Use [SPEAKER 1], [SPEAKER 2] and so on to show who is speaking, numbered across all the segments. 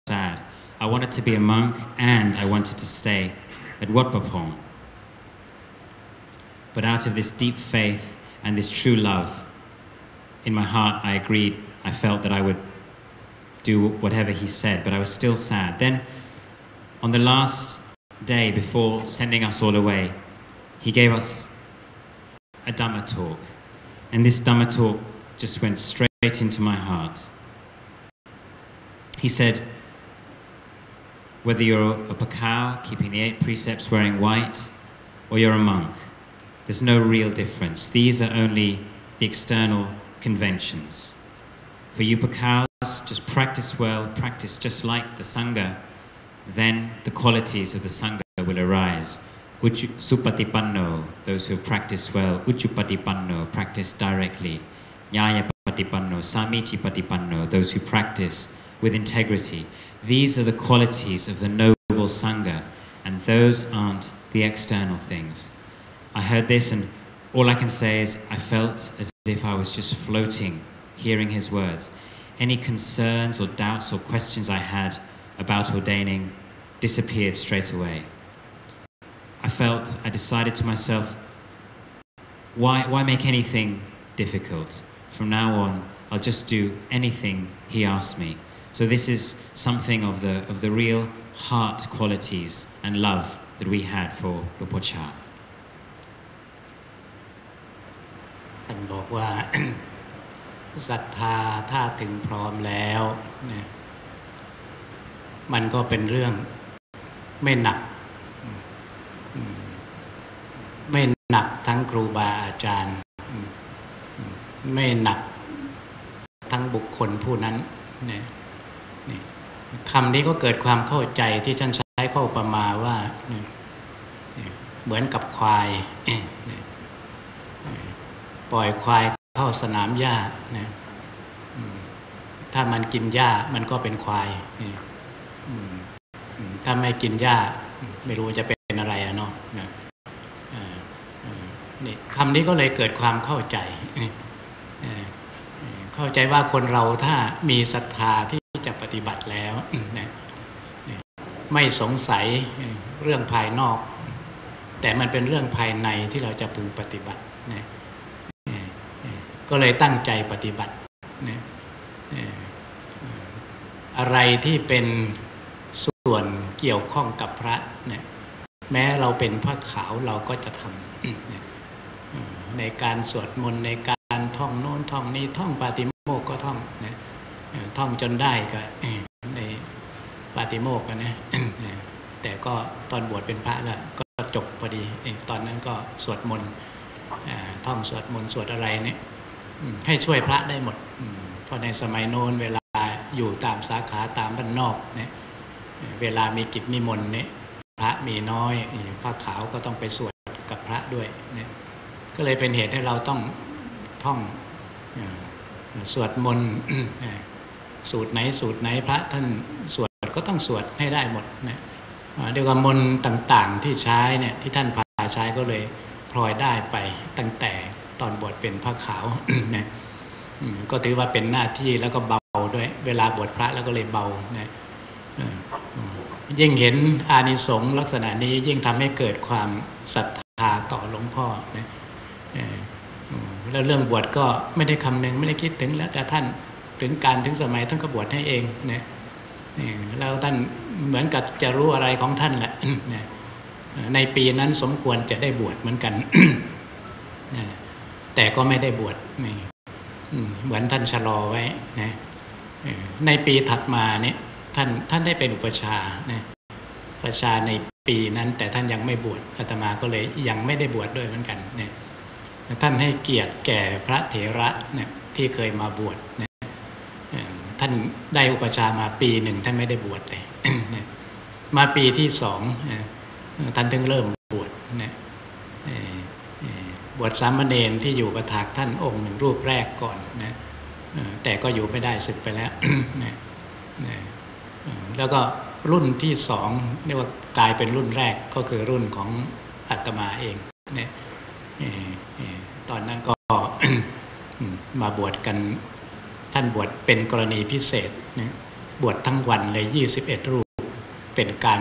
[SPEAKER 1] sad. I wanted to be a monk and I wanted to stay at Wat Pah Pong. But out of this deep faith and this true love, in my heart I agreed, I felt that I would do whatever he said, but I was still sad. Then, on the last day before sending us all away, he gave us a Dhamma talk. And this Dhamma talk just went straight into my heart. He said, whether you're a bhikkhu, keeping the 8 precepts, wearing white, or you're a monk, there's no real difference. These are only the external conventions. For you bhikkhus, just practice well, practice just like the Sangha, then the qualities of the Sangha will arise. Supatipanno, those who have practiced well. Uchupatipanno, practice directly. Nyaya patipanno, Samichi patipanno, those who practice with integrity. These are the qualities of the noble Sangha, and those aren't the external things. I heard this, and all I can say is I felt as if I was just floating, hearing his words. Any concerns or doubts or questions I had about ordaining disappeared straight away. I decided to myself, why make anything difficult? From now on, I'll just do anything he asks me. So this is something of the real heart qualities and love that we had for Luong Por Chah.
[SPEAKER 2] ท่านบอกว่า ศรัทธาถ้าถึงพร้อมแล้วเนี่ยมันก็เป็นเรื่องไม่หนักไม่หนักทั้งครูบาอาจารย์ไม่หนักทั้งบุคคลผู้นั้นเนี่ยคำนี้ก็เกิดความเข้าใจที่ท่านใช้ข้ออุปมาว่าเหมือนกับควายปล่อยควายเข้าสนามหญ้าถ้ามันกินหญ้ามันก็เป็นควายถ้าไม่กินหญ้าไม่รู้จะเป็นอะไรเนาะนี่คำนี้ก็เลยเกิดความเข้าใจว่าคนเราถ้ามีศรัทธาที่จะปฏิบัติแล้วไม่สงสัยเรื่องภายนอกแต่มันเป็นเรื่องภายในที่เราจะพึงปฏิบัติก็เลยตั้งใจปฏิบัติอะไรที่เป็นส่วนเกี่ยวข้องกับพระแม้เราเป็นพระขาวเราก็จะทำในการสวดมนต์ในการท่องโน้นท่องนี้ท่องปาติโมกข์ก็ท่องท่องจนได้ก็ในปาติโมกข์นะแต่ก็ตอนบวชเป็นพระแล้วก็จบพอดีตอนนั้นก็สวดมนต์ท่องสวดมนต์สวดอะไรเนี่ยให้ช่วยพระได้หมดเพราะในสมัยโน้นเวลาอยู่ตามสาขาตามบ้านนอกเนี่ยเวลามีกิจนิมนต์เนี่ยพระมีน้อยพระขาวก็ต้องไปสวดกับพระด้วยเนี่ยก็เลยเป็นเหตุให้เราต้องท่องสวดมนต์สูตรไหนพระท่านสวดก็ต้องสวดให้ได้หมดนะเรียกว่ามนต์ต่างๆที่ใช้เนี่ยที่ท่านพาใช้ก็เลยพลอยได้ไปตั้งแต่ตอนบวชเป็นพระขาวนะก็ถือว่าเป็นหน้าที่แล้วก็เบาด้วยเวลาบวชพระแล้วก็เลยเบานะยิ่งเห็นอานิสงส์ลักษณะนี้ยิ่งทำให้เกิดความศรัทธาต่อหลวงพ่อนะแล้วเรื่องบวชก็ไม่ได้คำนึงไม่ได้คิดถึงแล้วแต่ท่านถึงการถึงสมัยท่านก็บวชให้เองนะแล้วท่านเหมือนกับจะรู้อะไรของท่านแหละในปีนั้นสมควรจะได้บวชเหมือนกัน แต่ก็ไม่ได้บวชเหมือนท่านชะลอไว้นะในปีถัดมาเนี่ยท่านได้เป็นอุปชฌาย์นะอุปชฌาย์ในปีนั้นแต่ท่านยังไม่บวชอาตมาก็เลยยังไม่ได้บวชด้วยเหมือนกันนะท่านให้เกียรติแก่พระเถระเนี่ยที่เคยมาบวชนะท่านได้อุปชฌาย์มาปีหนึ่งท่านไม่ได้บวชเลยมาปีที่สองท่านถึงเริ่มบวชนะบวชสามเณรที่อยู่ประถากท่านองค์หนึ่งรูปแรกก่อนนะแต่ก็อยู่ไม่ได้สึกไปแล้วนะแล้วก็รุ่นที่สองเรียกว่ากลายเป็นรุ่นแรกก็คือรุ่นของอาตมาเองนะตอนนั้นก็ มาบวชกันท่านบวชเป็นกรณีพิเศษนะ บวชทั้งวันเลย21 รูปเป็นการ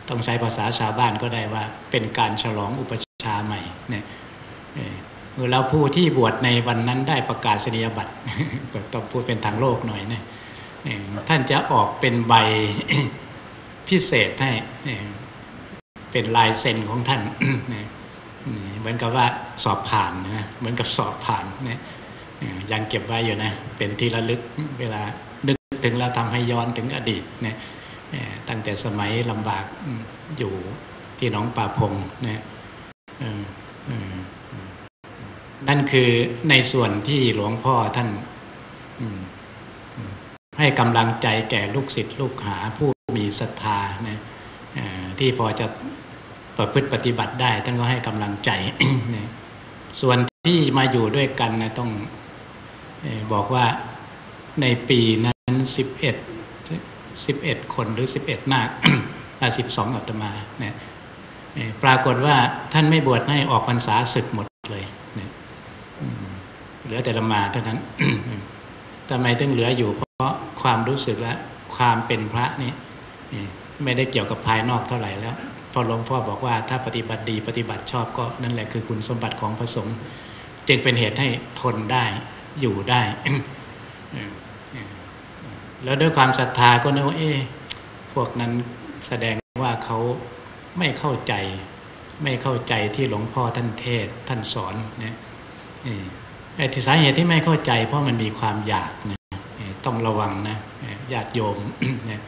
[SPEAKER 2] ต้องใช้ภาษาชาวบ้านก็ได้ว่าเป็นการฉลองอุปชฌาย์ใหม่เนี่ยแล้วผู้ที่บวชในวันนั้นได้ประกาศนียบัตรต้องพูดเป็นทางโลกหน่อยนะท่านจะออกเป็นใบพิเศษให้เป็นลายเซ็นของท่านเหมือนกับว่าสอบผ่านนะเหมือนกับสอบผ่านนะยังเก็บไว้อยู่นะเป็นที่ระลึกเวลานึกถึงแล้วทำให้ย้อนถึงอดีตนะตั้งแต่สมัยลำบากอยู่ที่หนองป่าพงนะนั่นคือในส่วนที่หลวงพ่อท่านให้กำลังใจแก่ลูกศิษย์ลูกหาผู้มีศรัทธานะที่พอจะประพฤติปฏิบัติได้ท่านก็ให้กำลังใจนะส่วนที่มาอยู่ด้วยกันนะต้องบอกว่าในปีนั้น11คนหรือ11 นาค 12 อาตมานะปรากฏว่าท่านไม่บวชให้ออกพรรษาศึกหมดเลยนะเหลือแต่ละมาเท่านั้น ทำไมถึงเหลืออยู่เพราะความรู้สึกและความเป็นพระนี่ไม่ได้เกี่ยวกับภายนอกเท่าไหร่แล้วพอหลวงพ่อบอกว่าถ้าปฏิบัติดีปฏิบัติชอบก็นั่นแหละคือคุณสมบัติของพระสงฆ์จึงเป็นเหตุให้ทนได้อยู่ได้ แล้วด้วยความศรัทธาก็นึกว่าพวกนั้นแสดงว่าเขาไม่เข้าใจที่หลวงพ่อท่านเทศท่านสอนนะที่สาเหตุที่ไม่เข้าใจเพราะมันมีความอยากนะต้องระวังนะญาติโยมนะ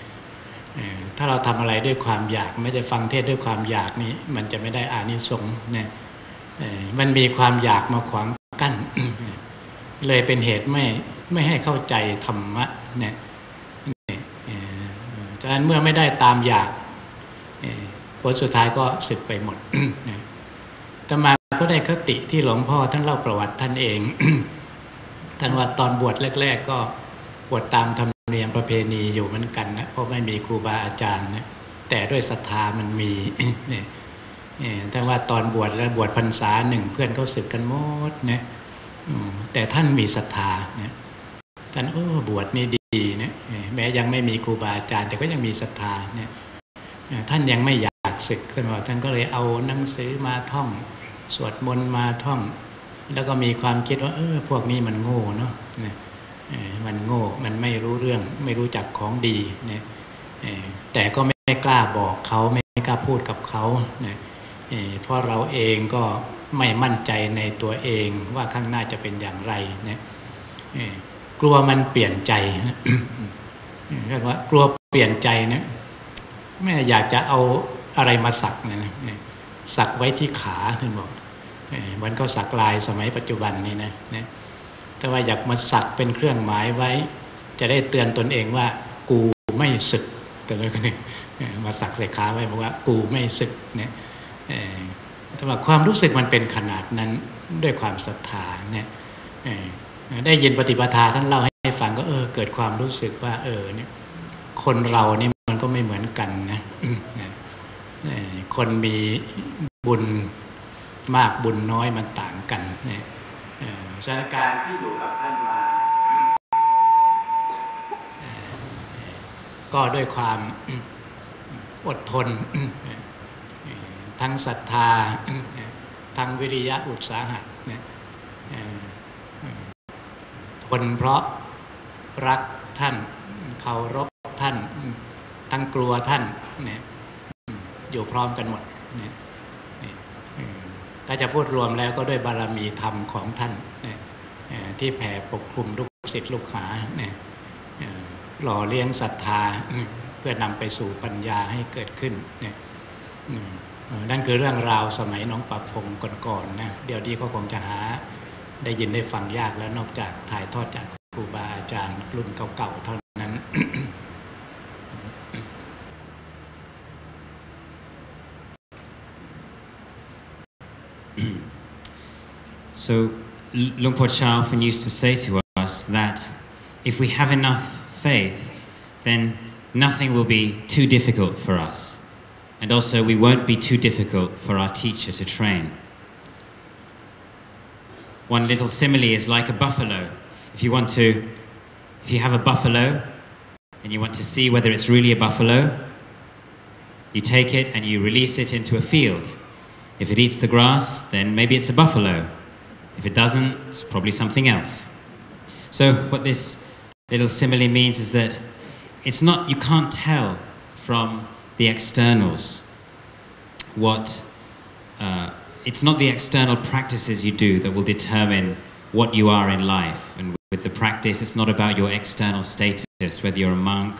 [SPEAKER 2] ถ้าเราทำอะไรด้วยความอยากไม่ได้ฟังเทศด้วยความอยากนี้มันจะไม่ได้อานิสงส์นะมันมีความอยากมาขวางกั้น เลยเป็นเหตุไม่ให้เข้าใจธรรมะเนี่ยฉะนั้นเมื่อไม่ได้ตามอยากผลสุดท้ายก็สึกไปหมดอาตมาก็ได้คติที่หลวงพ่อท่านเล่าประวัติท่านเอง ท่านว่าตอนบวชแรกๆก็บวชตามธรรมเนียมประเพณีอยู่เหมือนกันนะเพราะไม่มีครูบาอาจารย์นะแต่ด้วยศรัทธามันมีเนี่ยแต่ว่าตอนบวชแล้วบวชพรรษาหนึ่งเพื่อนเขาสึกกันหมดนะแต่ท่านมีศรัทธานะท่านบวชนี่ดีนะแม้ยังไม่มีครูบาอาจารย์แต่ก็ยังมีศรัทธาเนี่ยท่านยังไม่อยากสึกขึ้นมาท่านก็เลยเอาหนังสือมาท่องสวดมนต์มาท่องแล้วก็มีความคิดว่าพวกนี้มันโง่เนาะมันโง่มันไม่รู้เรื่องไม่รู้จักของดีเนี่ยแต่ก็ไม่กล้าบอกเขาไม่กล้าพูดกับเขาเนี่ยเพราะเราเองก็ไม่มั่นใจในตัวเองว่าข้างหน้าจะเป็นอย่างไรเนี่ยกลัวมันเปลี่ยนใจเรียกว่ากลัวเปลี่ยนใจนะแม่อยากจะเอาอะไรมาสักนะสักไว้ที่ขาท่านบอกมันก็สักลายสมัยปัจจุบันนี้นะแต่ว่าอยากมาสักเป็นเครื่องหมายไว้จะได้เตือนตนเองว่ากูไม่สึกแต่แล้วก็มาสักใส่ขาไว้บอกว่ากูไม่สึกเนี่ยแต่ว่าความรู้สึกมันเป็นขนาดนั้นด้วยความศรัทธาเนี่ยได้ยินปฏิปทาท่านเล่าให้ฟังก็เกิดความรู้สึกว่าเนี่ยคนเรานี่มันก็ไม่เหมือนกันนะคนมีบุญมากบุญน้อยมันต่างกันเนี่ยสถานการณ์ที่อยู่กับท่านมาก็ด้วยความอดทนทั้งศรัทธาทั้งวิริยะอุตสาหะทนเพราะรักท่านเคารพท่านทั้งกลัวท่านเนี่ยอยู่พร้อมกันหมดเนี่ยถ้าจะพูดรวมแล้วก็ด้วยบารมีธรรมของท่านที่แผ่ปกคลุมลูกศิษย์ลูกหาเนี่ยหล่อเลี้ยงศรัทธาเพื่อนำไปสู่ปัญญาให้เกิดขึ้นเนี่ยนั่นคือเรื่องราวสมัยน้องประพงศ์ก่อนๆนะเดี๋ยวนี้ก็คงจะหาได้ยินได้ฟังยากแล้วนอกจากถ่ายทอดจากครูบาอาจารย์รุ่นเก่าๆเท่านั้น
[SPEAKER 1] So Luong Por Chah often used to say to us that if we have enough faith, then nothing will be too difficult for us. And also we won't be too difficult for our teacher to train. One little simile is like a buffalo. If you have a buffalo and you want to see whether it's really a buffalo, you take it and you release it into a field. If it eats the grass, then maybe it's a buffalo. If it doesn't, it's probably something else. So what this little simile means is that it's not, you can't tell from the externals what, it's not the external practices you do that will determine what you are in life. And with the practice, it's not about your external status, whether you're a monk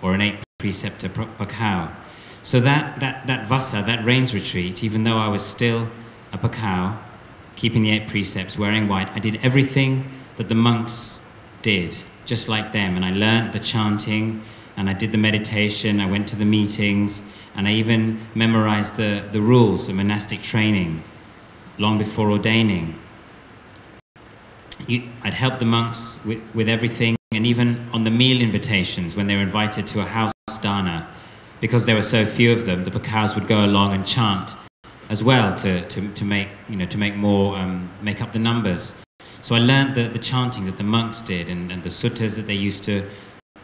[SPEAKER 1] or an 8-preceptor bhikkhu. So that vasa, that rains retreat, even though I was still a bhikkhu, keeping the 8 precepts, wearing white, I did everything that the monks did, just like them. And I learned the chanting, and I did the meditation, I went to the meetings, and I even memorized the rules of monastic training long before ordaining. I'd help the monks with everything, and even on the meal invitations when they were invited to a house dana, because there were so few of them, the bhikkhus would go along and chant as well to make, to make more, make up the numbers. So I learned the chanting that the monks did and the suttas that they used to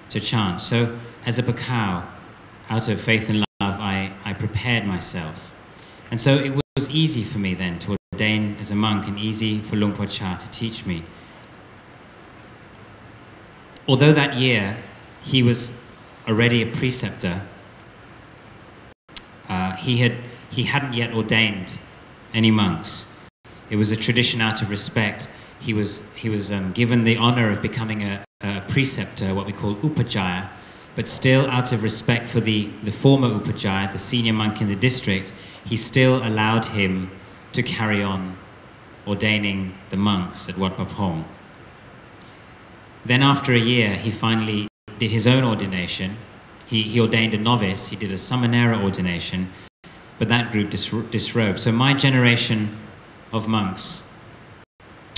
[SPEAKER 1] chant. So as a bhikkhu, out of faith and love, I prepared myself. And so it was easy for me then to ordain as a monk, and easy for Luong Por Chah to teach me. Although that year he was already a preceptor, he hadn't yet ordained any monks. It was a tradition out of respect. He was given the honor of becoming a preceptor, what we call upajjhaya, but still out of respect for the former upajjhaya, the senior monk in the district, he still allowed him to carry on ordaining the monks at Wat Pah Pong. Then after a year, he finally did his own ordination. He ordained a novice, he did a samanera ordination, but that group disrobed. So my generation of monks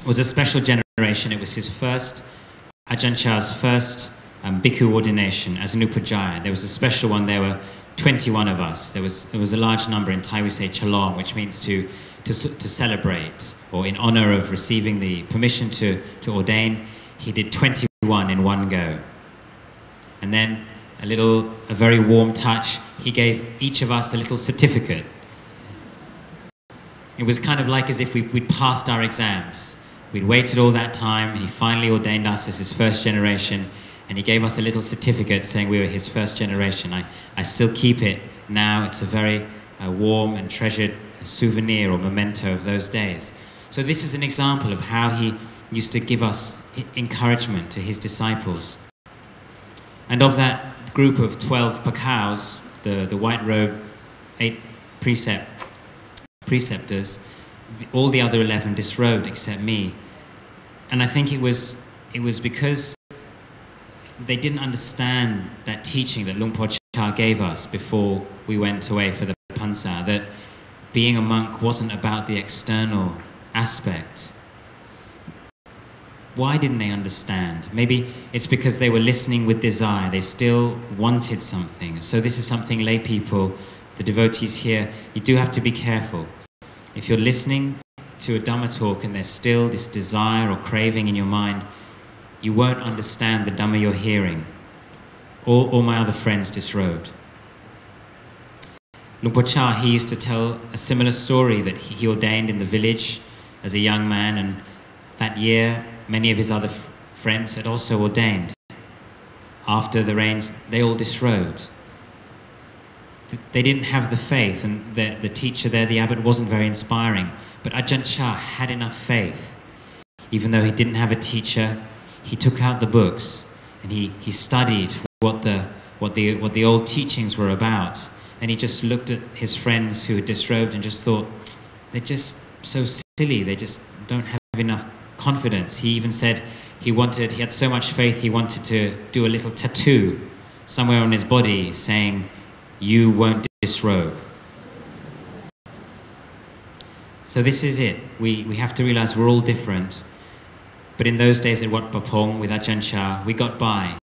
[SPEAKER 1] was a special generation. It was his first, Ajahn Chah's first bhikkhu ordination as an upajjhaya. There was a special one. There were 21 of us. There was a large number. In Thai we say chalong, which means to celebrate, or in honor of receiving the permission to ordain. He did 21 in one go. And then a very warm touch, he gave each of us a little certificate. It was kind of like as if we'd passed our exams. We'd waited all that time, and he finally ordained us as his first generation, and he gave us a little certificate saying we were his first generation. I still keep it now. It's a very warm and treasured souvenir or memento of those days. So this is an example of how he used to give us encouragement to his disciples. And of that group of 12 bhikkhus, the white robe 8 preceptors, all the other 11 disrobed except me. And I think it was because they didn't understand that teaching that Luong Por Chah gave us before we went away for the Pansa, that being a monk wasn't about the external aspect. Why didn't they understand? Maybe it's because they were listening with desire. They still wanted something. So this is something lay people, the devotees here, you do have to be careful. If you're listening to a Dhamma talk and there's still this desire or craving in your mind, you won't understand the Dhamma you're hearing. All my other friends disrobed. Luong Por Chah, he used to tell a similar story that he ordained in the village as a young man, and that year many of his other friends had also ordained. After the rains, they all disrobed. They didn't have the faith, and the teacher there, the abbot, wasn't very inspiring. But Ajahn Chah had enough faith. Even though he didn't have a teacher, he took out the books and he studied what the old teachings were about. And he just looked at his friends who had disrobed and just thought, they're just so silly, they just don't have enough confidence. He even said he had so much faith, he wanted to do a little tattoo somewhere on his body saying, "You won't disrobe." So this is it. We have to realize we're all different. But in those days at Wat Pah Pong with Ajahn Chah, we got by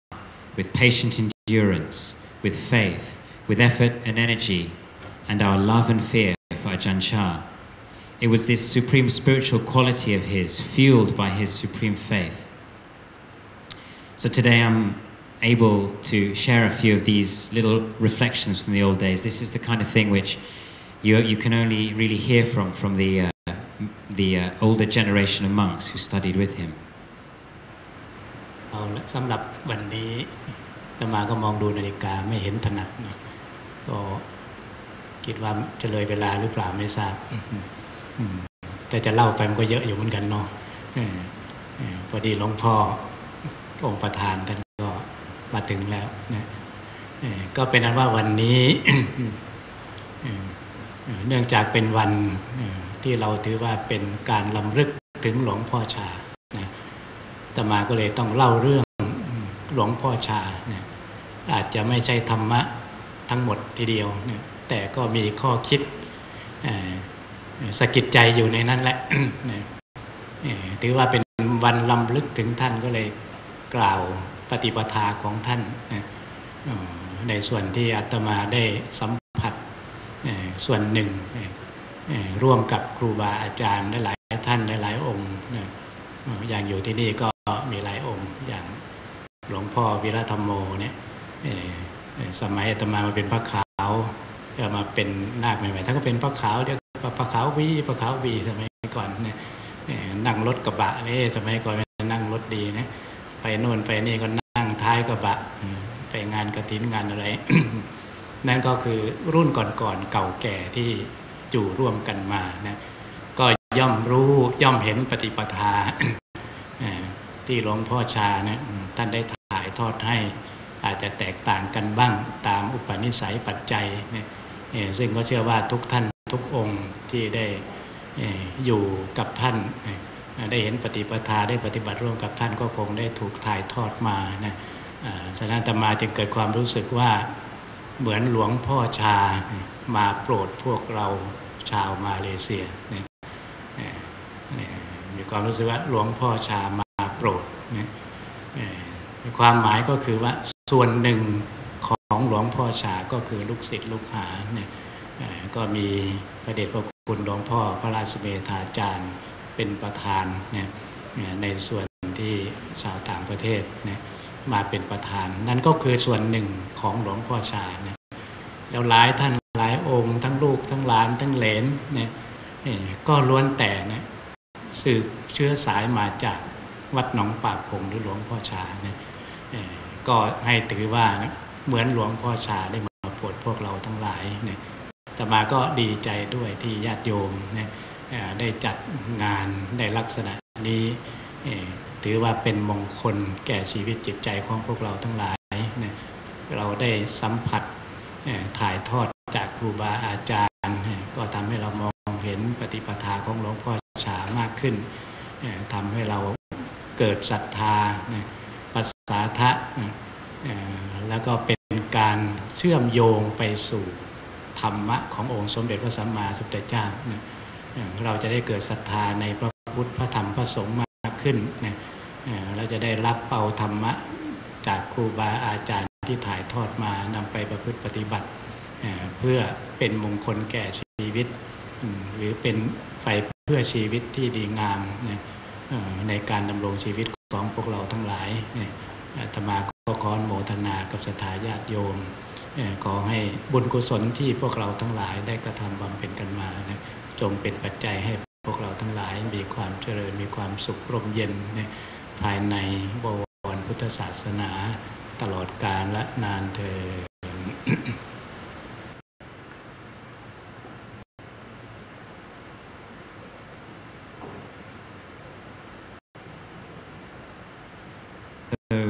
[SPEAKER 1] with patient endurance, with faith, with effort and energy, and our love and fear for Ajahn Chah. It was this supreme spiritual quality of his, fueled by his supreme faith. So today I'm able to share a few of these little reflections from the old days. This is the kind of thing which you can only really hear from the older generation of monks who studied with him.
[SPEAKER 2] เอาละสำหรับวันนี้อาตมาก็มองดูนาฬิกาไม่เห็นถนัดนะก็คิดว่าจะเลยเวลาหรือเปล่าไม่ทราบแต่จะเล่าไปมันก็เยอะอยู่เหมือนกันเนาะพอดีหลวงพ่อองค์ประธานท่านก็มาถึงแล้วนะก็เป็นอันว่าวันนี้ เนื่องจากเป็นวันที่เราถือว่าเป็นการรำลึกถึงหลวงพ่อชานะอาตมาก็เลยต้องเล่าเรื่องหลวงพ่อชานะอาจจะไม่ใช่ธรรมะทั้งหมดทีเดียวนะแต่ก็มีข้อคิดสะกิดใจอยู่ในนั้นแหละ ถือว่าเป็นวันรำลึกถึงท่านก็เลยกล่าวปฏิปทาของท่านในส่วนที่อาตมาได้สัมผัสส่วนหนึ่งร่วมกับครูบาอาจารย์หลายท่านหลายองค์อย่างอยู่ที่นี่ก็มีหลายองค์อย่างหลวงพ่อวิรัธรรมโมเนี่ยสมัยอาตมามาเป็นพระขาวก็มาเป็นนาคใหม่ๆท่านก็เป็นพระขาวเรียกว่าพระขาววีสมัยก่อนเนี่ยนั่งรถกระบะนี่สมัยก่อนนั่งรถดีนะไปโน่นไปนี่ก็นั่งท้ายกระบะไปงานกฐินงานอะไร นั่นก็คือรุ่นก่อนๆเก่าแก่ที่อยู่ร่วมกันมานะก็ย่อมรู้ย่อมเห็นปฏิปทา ที่หลวงพ่อชานะท่านได้ถ่ายทอดให้อาจจะแตกต่างกันบ้างตามอุปนิสัยปัจจัยนะซึ่งก็เชื่อว่าทุกท่านทุกองค์ที่ได้อยู่กับท่านได้เห็นปฏิปทาได้ปฏิบัติร่วมกับท่านก็คงได้ถูกถ่ายทอดมานะฉะนั้นอาตมาจึงเกิดความรู้สึกว่าเหมือนหลวงพ่อชามาโปรดพวกเราชาวมาเลเซียมีความรู้สึกว่าหลวงพ่อชามาโปรดความหมายก็คือว่าส่วนหนึ่งของหลวงพ่อชาก็คือลูกศิษย์ลูกหาก็มีพระเดชพระคุณหลวงพ่อพระราชเมธาจารย์เป็นประธานในส่วนที่ชาวต่างประเทศมาเป็นประธานนั่นก็คือส่วนหนึ่งของหลวงพ่อชาแล้วหลายท่านหลายองค์ทั้งลูกทั้งหลานทั้งเหลนก็ล้วนแต่สืบเชื้อสายมาจากวัดหนองปากพงหรือหลวงพ่อชาก็ให้ถือว่าเหมือนหลวงพ่อชาได้มาโปรดพวกเราทั้งหลายอาตมาก็ดีใจด้วยที่ญาติโยมได้จัดงานในลักษณะนี้ถือว่าเป็นมงคลแก่ชีวิตจิตใจของพวกเราทั้งหลายเราได้สัมผัสถ่ายทอดจากครูบาอาจารย์ก็ทำให้เรามองเห็นปฏิปทาของหลวงพ่อชามากขึ้นทำให้เราเกิดศรัทธาปัสสาทะแล้วก็เป็นการเชื่อมโยงไปสู่ธรรมะขององค์สมเด็จพระสัมมาสัมพุทธเจ้าเราจะได้เกิดศรัทธาในพระพุทธพระธรรมพระสงฆ์มากขึ้นเราจะได้รับเอาธรรมะจากครูบาอาจารย์ที่ถ่ายทอดมานำไปประพฤติปฏิบัติเพื่อเป็นมงคลแก่ชีวิตหรือเป็นไฟเพื่อชีวิตที่ดีงามในการดำรงชีวิตของพวกเราทั้งหลายอาตมาก็ขออนุโมทนากับศรัทธาญาติโยมขอให้บุญกุศลที่พวกเราทั้งหลายได้กระทำบำเพ็ญกันมาจงเป็นปัจจัยให้พวกเราทั้งหลายมีความเจริญมีความสุขร่มเย็นภายในบวรพุทธศาสนาตลอดกาลและนานเทอญ
[SPEAKER 1] So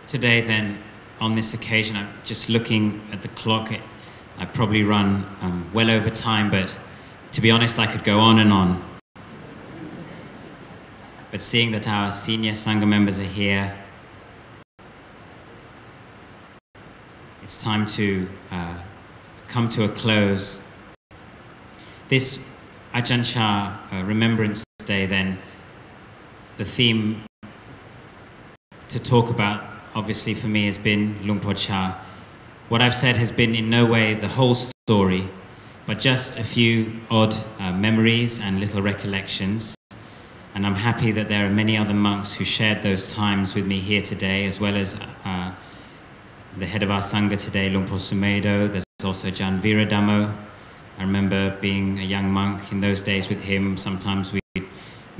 [SPEAKER 1] today then, on this occasion, I'm just looking at the clock. I probably run well over time, but to be honest, I could go on and on. But seeing that our senior Sangha members are here, it's time to come to a close. This Ajahn Chah Remembrance Day then, the theme to talk about, obviously for me, has been Luong Por Chah. What I've said has been in no way the whole story, but just a few odd memories and little recollections. And I'm happy that there are many other monks who shared those times with me here today, as well as the head of our Sangha today, Luong Por Chah. There's also Ajahn Viradhammo. I remember being a young monk in those days with him. Sometimes we'd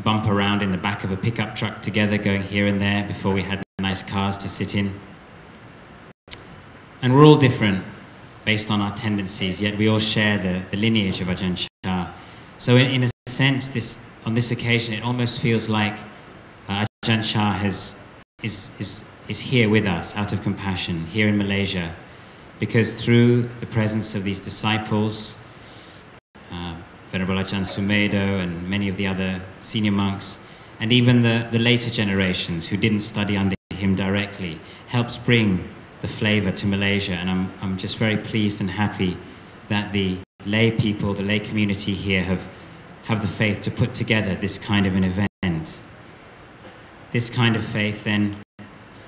[SPEAKER 1] bump around in the back of a pickup truck together, going here and there before we had nice cars to sit in. And we're all different based on our tendencies, yet we all share the lineage of Ajahn Chah. So in a sense, on this occasion, it almost feels like Ajahn Chah is here with us out of compassion, here in Malaysia, because through the presence of these disciples, Venerable Ajahn Sumedho and many of the other senior monks, and even the later generations who didn't study under him directly, helps bring the flavor to Malaysia. And I'm just very pleased and happy that the lay people, the lay community here have the faith to put together this kind of an event. This kind of faith then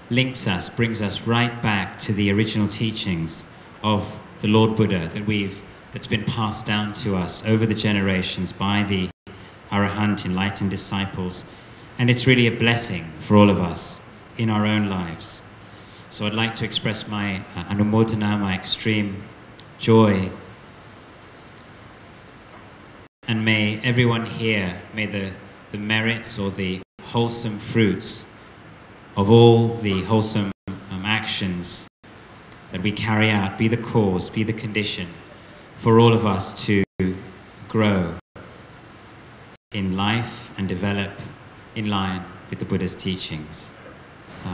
[SPEAKER 1] links us, brings us right back to the original teachings of the Lord Buddha that's been passed down to us over the generations by the Arahant enlightened disciples. And it's really a blessing for all of us in our own lives. So I'd like to express my anumodana, my extreme joy. And may everyone here, may the merits or the wholesome fruits of all the wholesome actions that we carry out be the cause, be the condition for all of us to grow in life and develop in line with the Buddha's teachings. So.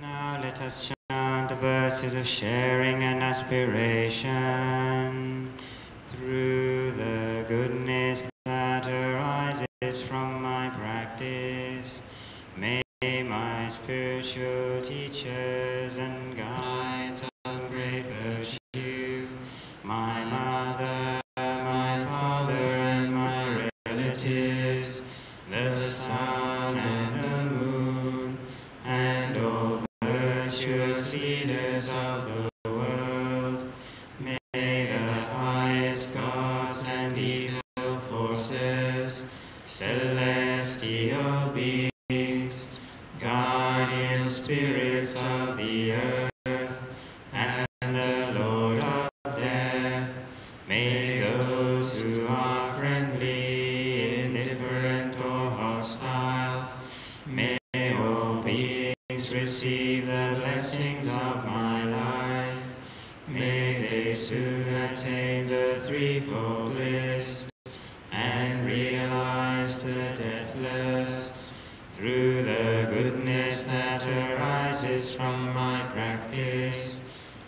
[SPEAKER 1] Now let us chant the verses of sharing and aspiration. Through the goodness that arises from my practice, may my spiritual teachers and guides of great virtue, my mother, my father, and my relatives, the sun and the moon, and all virtuous leaders of the world, may the highest gods and evil forces, celestial beings, guardian spirits of the earth, and the Lord of death, may those who are friendly, indifferent, or hostile, may all beings receive the blessings of my life. May they soon attain the threefold bliss and realize the deathless. Through the goodness that arises from my practice,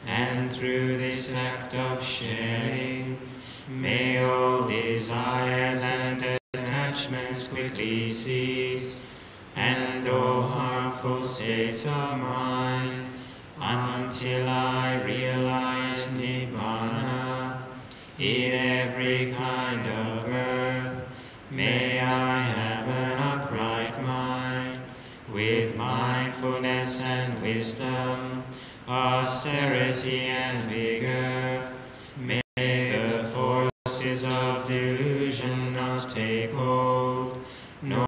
[SPEAKER 1] and through this act of sharing, may all desires and attachments quickly cease, and all harmful states of mind, until I realize Nibbana in every kind of birth. May I have an upright mind, with mindfulness and wisdom, austerity and vigor. May the forces of delusion not take hold, nor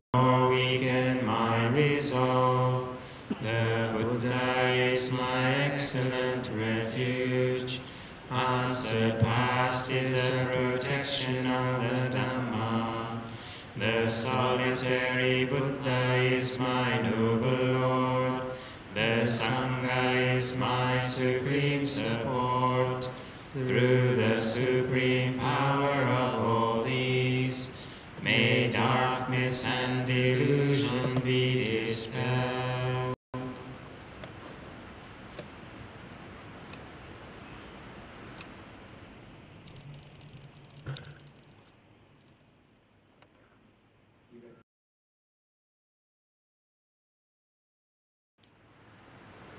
[SPEAKER 1] weaken my resolve. The Buddha is my excellent refuge. Unsurpassed is the protection of the Dhamma. The solitary Buddha is my noble Lord. The Sangha is my supreme support. Through the supreme power of all these, may darkness and delusion be dispelled.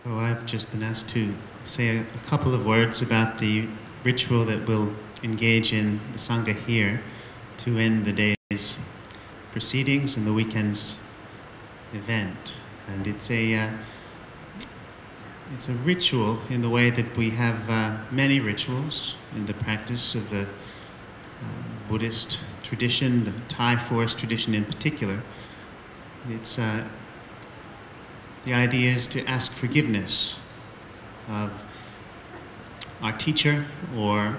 [SPEAKER 3] Oh, I've just been asked to say a couple of words about the ritual that we'll engage in the Sangha here to end the day's proceedings and the weekend's event. And it's a ritual in the way that we have many rituals in the practice of the Buddhist tradition, the Thai forest tradition in particular. It's the idea is to ask forgiveness of our teacher or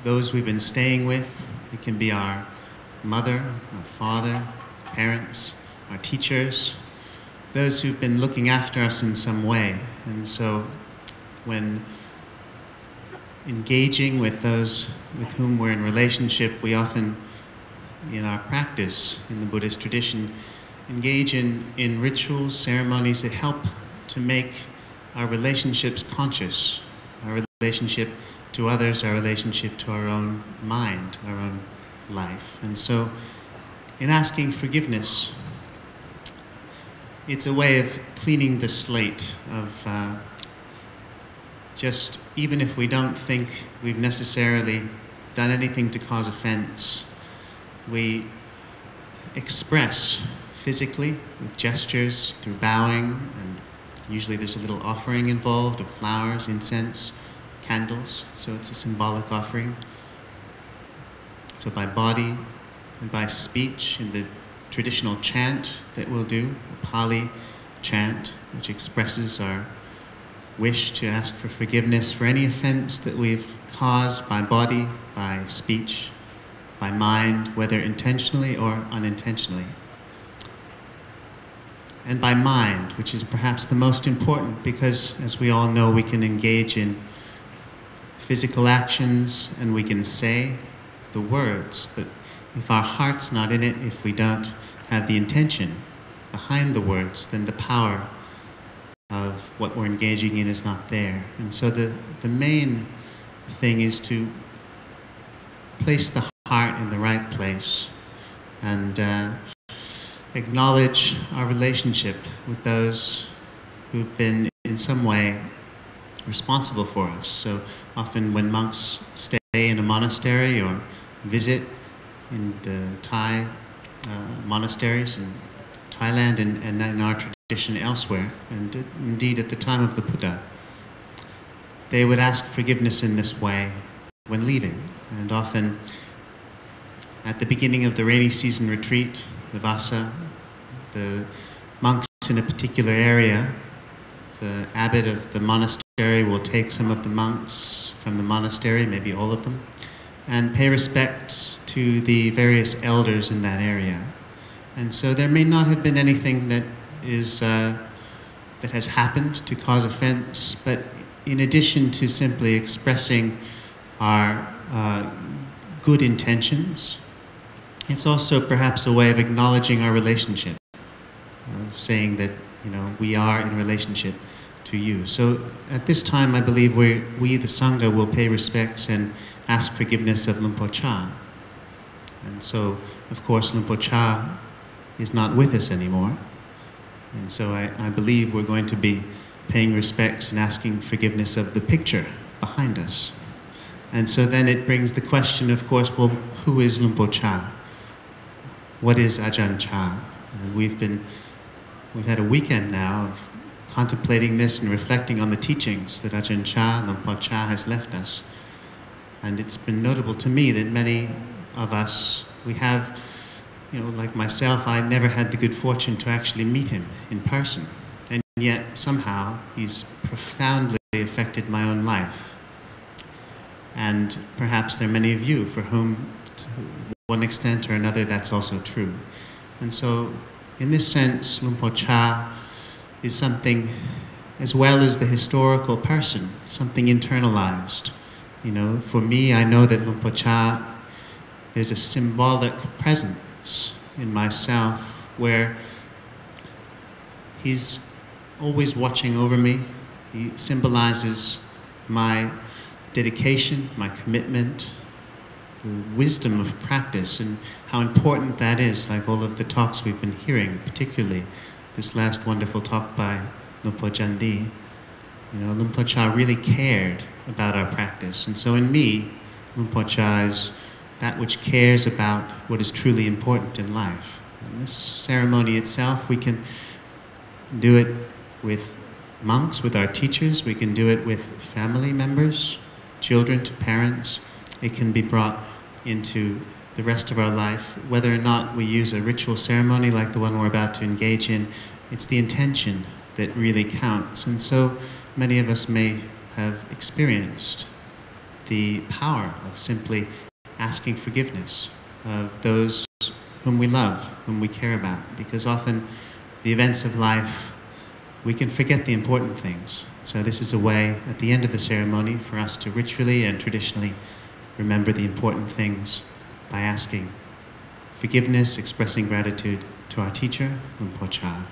[SPEAKER 3] those we've been staying with. It can be our mother, our father, parents, our teachers, those who've been looking after us in some way. And so when engaging with those with whom we're in relationship, we often, in our practice in the Buddhist tradition, engage in rituals, ceremonies that help to make our relationships conscious, our relationship to others, our relationship to our own mind, our own life. And so in asking forgiveness, it's a way of cleaning the slate of just, even if we don't think we've necessarily done anything to cause offense, we express physically with gestures, through bowing, and usually there's a little offering involved of flowers, incense, candles, so it's a symbolic offering. So by body and by speech, in the traditional chant that we'll do, a Pali chant, which expresses our wish to ask for forgiveness for any offense that we've caused by body, by speech, by mind, whether intentionally or unintentionally. And by mind, which is perhaps the most important, because as we all know, we can engage in physical actions and we can say the words, but if our heart's not in it, if we don't have the intention behind the words, then the power of what we're engaging in is not there. And so the main thing is to place the heart in the right place and acknowledge our relationship with those who've been in some way responsible for us. So often when monks stay in a monastery or visit in the Thai monasteries in Thailand and in our tradition elsewhere, and indeed at the time of the Buddha, they would ask forgiveness in this way when leaving. And often at the beginning of the rainy season retreat, the Vasa, the monks in a particular area, the abbot of the monastery will take some of the monks from the monastery, maybe all of them, and pay respect to the various elders in that area. And so there may not have been anything that has happened to cause offense, but in addition to simply expressing our good intentions, it's also perhaps a way of acknowledging our relationship, of saying that, we are in relationship to you. So at this time, I believe we the Sangha, will pay respects and ask forgiveness of Luong Por Chah. And so, of course, Luong Por Chah is not with us anymore. And so I believe we're going to be paying respects and asking forgiveness of the picture behind us. And so then it brings the question, of course, well, who is Luong Por Chah? What is Ajahn Chah? And we've had a weekend now of contemplating this and reflecting on the teachings that Ajahn Chah, Luong Por Chah, has left us. And it's been notable to me that many of us, we have, like myself, I never had the good fortune to actually meet him in person. And yet, somehow, he's profoundly affected my own life. And perhaps there are many of you for whom, to one extent or another, that's also true. And so, in this sense, Luong Por Chah is something, as well as the historical person, something internalized. You know, for me, I know that Luong Por Chah, there's a symbolic presence in myself where he's always watching over me. He symbolizes my dedication, my commitment, the wisdom of practice, and how important that is, like all of the talks we've been hearing, particularly this last wonderful talk by Luong Por Jundee. You know, Luong Por Chah really cared about our practice, and so in me, Luong Por Chah is that which cares about what is truly important in life. And this ceremony itself, we can do it with monks, with our teachers, we can do it with family members, children to parents. It can be brought into the rest of our life. Whether or not we use a ritual ceremony like the one we're about to engage in, it's the intention that really counts. And so many of us may have experienced the power of simply asking forgiveness of those whom we love, whom we care about, because often the events of life, we can forget the important things. So this is a way at the end of the ceremony for us to ritually and traditionally remember the important things by asking forgiveness, expressing gratitude to our teacher, Luong Por Chah.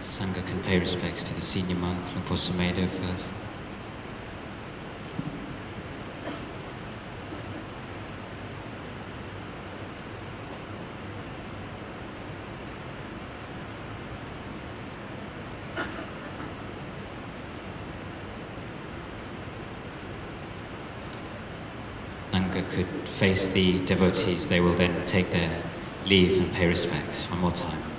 [SPEAKER 1] Sangha can pay respects to the senior monk, Luong Por Chah first. Sangha could face the devotees. They will then take their leave and pay respects one more time.